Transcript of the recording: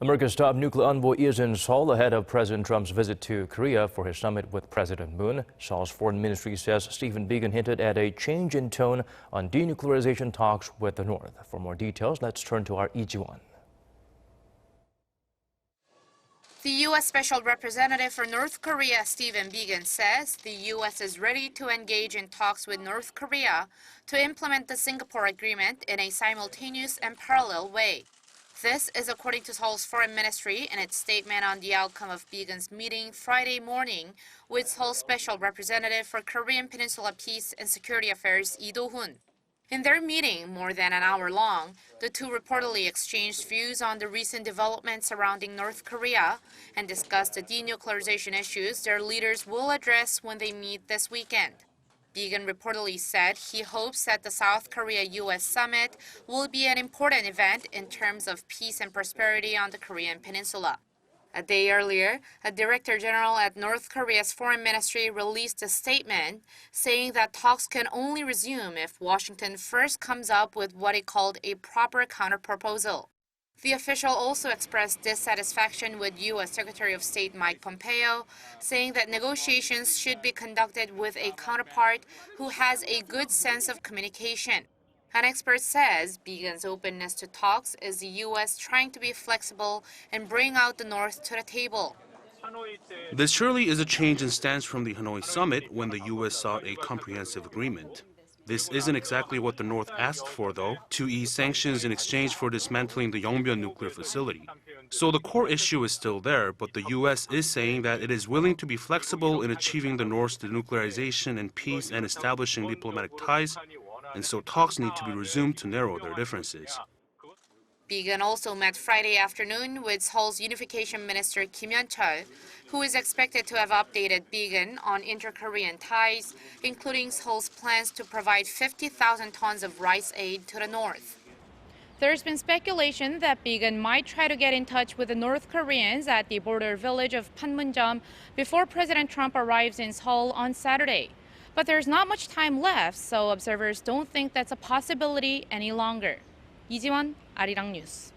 America's top nuclear envoy is in Seoul ahead of President Trump's visit to Korea for his summit with President Moon. Seoul's foreign ministry says Stephen Biegun hinted at a change in tone on denuclearization talks with the North. For more details, let's turn to our Lee Ji-won. The U.S. Special Representative for North Korea, Stephen Biegun, says the U.S. is ready to engage in talks with North Korea to implement the Singapore Agreement in a simultaneous and parallel way. This is according to Seoul's foreign ministry in its statement on the outcome of Biegun's meeting Friday morning with Seoul's Special Representative for Korean Peninsula Peace and Security Affairs, Lee Do-hun. In their meeting, more than an hour long, the two reportedly exchanged views on the recent developments surrounding North Korea and discussed the denuclearization issues their leaders will address when they meet this weekend. Biegun reportedly said he hopes that the South Korea-U.S. summit will be an important event in terms of peace and prosperity on the Korean peninsula. A day earlier, a director general at North Korea's foreign ministry released a statement saying that talks can only resume if Washington first comes up with what it called a proper counterproposal. The official also expressed dissatisfaction with U.S. Secretary of State Mike Pompeo, saying that negotiations should be conducted with a counterpart who has a good sense of communication. An expert says Biegun's openness to talks is the U.S. trying to be flexible and bring out the North to the table. This surely is a change in stance from the Hanoi summit when the U.S. sought a comprehensive agreement. This isn't exactly what the North asked for, though, to ease sanctions in exchange for dismantling the Yongbyon nuclear facility. So the core issue is still there, but the U.S. is saying that it is willing to be flexible in achieving the North's denuclearization and peace and establishing diplomatic ties, and so talks need to be resumed to narrow their differences. Biegun also met Friday afternoon with Seoul's Unification Minister Kim Yeon-chol, who is expected to have updated Biegun on inter-Korean ties, including Seoul's plans to provide 50,000 tons of rice aid to the North. There's been speculation that Biegun might try to get in touch with the North Koreans at the border village of Panmunjom before President Trump arrives in Seoul on Saturday. But there's not much time left, so observers don't think that's a possibility any longer. Lee Ji-won, Arirang News.